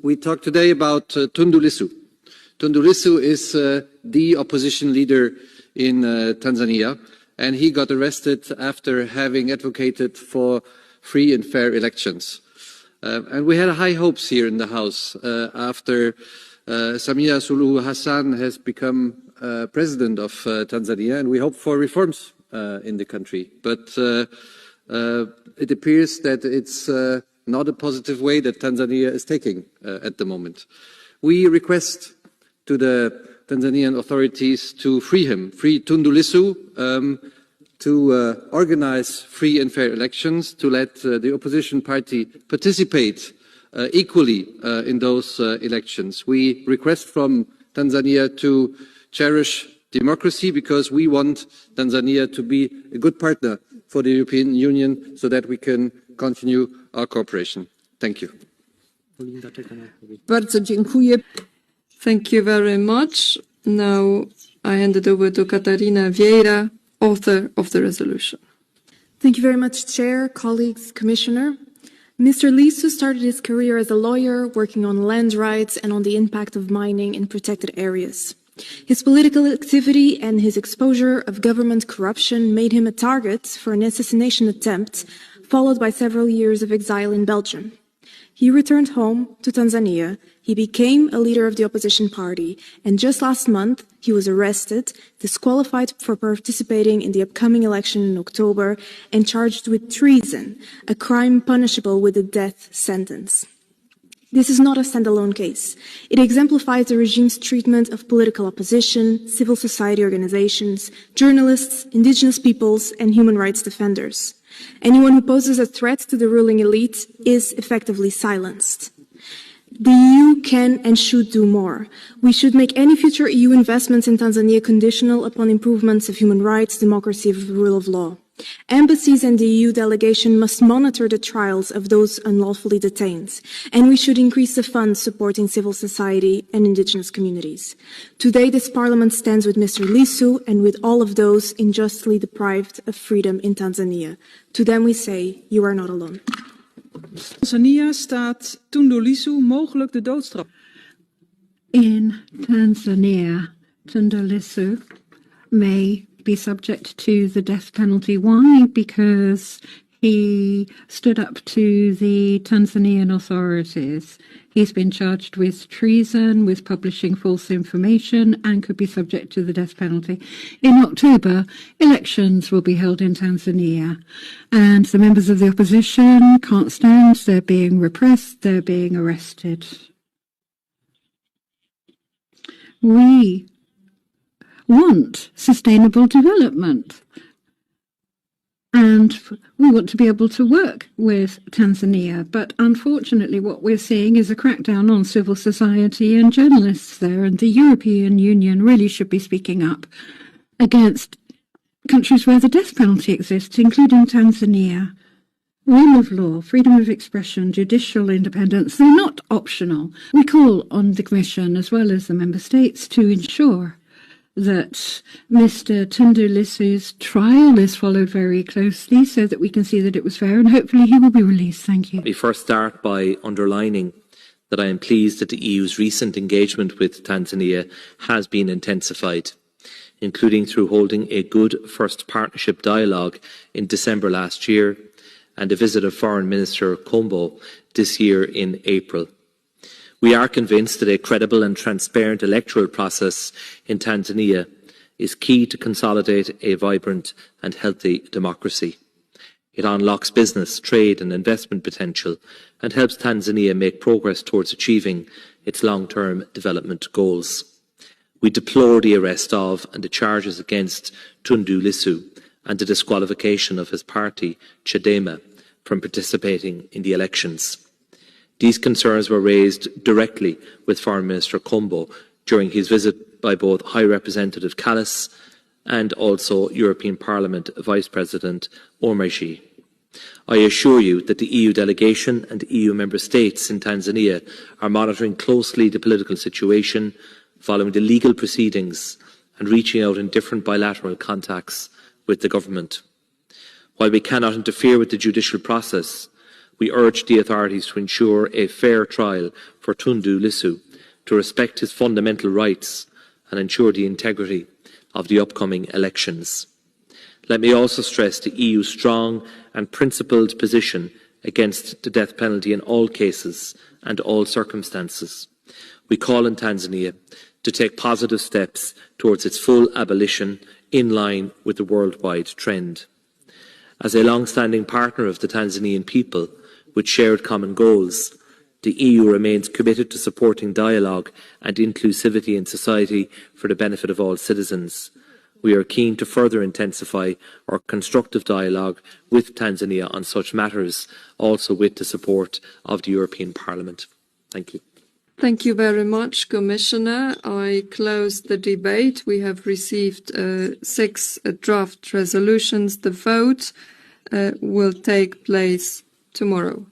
We talk today about Tundu Lissu. Tundu Lissu is the opposition leader in Tanzania, and he got arrested after having advocated for free and fair elections. And we had high hopes here in the House after Samia Suluhu Hassan has become president of Tanzania, and we hope for reforms in the country. But it appears that it's not a positive way that Tanzania is taking at the moment. We request to the Tanzanian authorities to free him, free Tundu Lissu, to organize free and fair elections, to let the opposition party participate equally in those elections. We request from Tanzania to cherish democracy because we want Tanzania to be a good partner for the European Union so that we can continue our cooperation. Thank you. Bardzo dziękuję. Thank you very much. Now I hand it over to Catarina Vieira, author of the resolution. Thank you very much, Chair, colleagues, Commissioner. Mr. Lissu started his career as a lawyer, working on land rights and on the impact of mining in protected areas. His political activity and his exposure of government corruption made him a target for an assassination attempt, followed by several years of exile in Belgium. He returned home to Tanzania. He became a leader of the opposition party, and just last month he was arrested, disqualified for participating in the upcoming election in October, and charged with treason, a crime punishable with a death sentence. This is not a standalone case. It exemplifies the regime's treatment of political opposition, civil society organizations, journalists, indigenous peoples, and human rights defenders. Anyone who poses a threat to the ruling elite is effectively silenced. The EU can and should do more. We should make any future EU investments in Tanzania conditional upon improvements of human rights, democracy, and the rule of law. Embassies and the EU delegation must monitor the trials of those unlawfully detained, and we should increase the funds supporting civil society and indigenous communities. Today, this Parliament stands with Mr. Lissu and with all of those unjustly deprived of freedom in Tanzania. To them we say, you are not alone. Tanzania staat Tundu Lissu mogelijk de doodstraf. In Tanzania, Tundu Lissu may be subject to the death penalty. Why? Because he stood up to the Tanzanian authorities. He's been charged with treason, with publishing false information, and could be subject to the death penalty. In October, elections will be held in Tanzania, and the members of the opposition can't stand. They're being repressed, they're being arrested. We want sustainable development, and we want to be able to work with Tanzania, but unfortunately what we're seeing is a crackdown on civil society and journalists there, and the European Union really should be speaking up against countries where the death penalty exists, including Tanzania. Rule of law, freedom of expression, judicial independence, they're not optional. We call on the Commission as well as the Member States to ensure that Mr. Tundu Lissu's trial is followed very closely so that we can see that it was fair, and hopefully he will be released. Thank you. Let me first start by underlining that I am pleased that the EU's recent engagement with Tanzania has been intensified, including through holding a good first partnership dialogue in December last year and a visit of Foreign Minister Kombo this year in April. We are convinced that a credible and transparent electoral process in Tanzania is key to consolidate a vibrant and healthy democracy. It unlocks business, trade and investment potential and helps Tanzania make progress towards achieving its long-term development goals. We deplore the arrest of and the charges against Tundu Lissu and the disqualification of his party, Chadema, from participating in the elections. These concerns were raised directly with Foreign Minister Kombo during his visit by both High Representative Kallis and also European Parliament Vice President Omarjee. I assure you that the EU delegation and the EU member states in Tanzania are monitoring closely the political situation, following the legal proceedings and reaching out in different bilateral contacts with the government. While we cannot interfere with the judicial process, we urge the authorities to ensure a fair trial for Tundu Lissu, to respect his fundamental rights and ensure the integrity of the upcoming elections. Let me also stress the EU's strong and principled position against the death penalty in all cases and all circumstances. We call on Tanzania to take positive steps towards its full abolition in line with the worldwide trend. As a long-standing partner of the Tanzanian people with shared common goals, the EU remains committed to supporting dialogue and inclusivity in society for the benefit of all citizens. We are keen to further intensify our constructive dialogue with Tanzania on such matters, also with the support of the European Parliament. Thank you. Thank you very much, Commissioner. I close the debate. We have received 6 draft resolutions. The vote will take place tomorrow.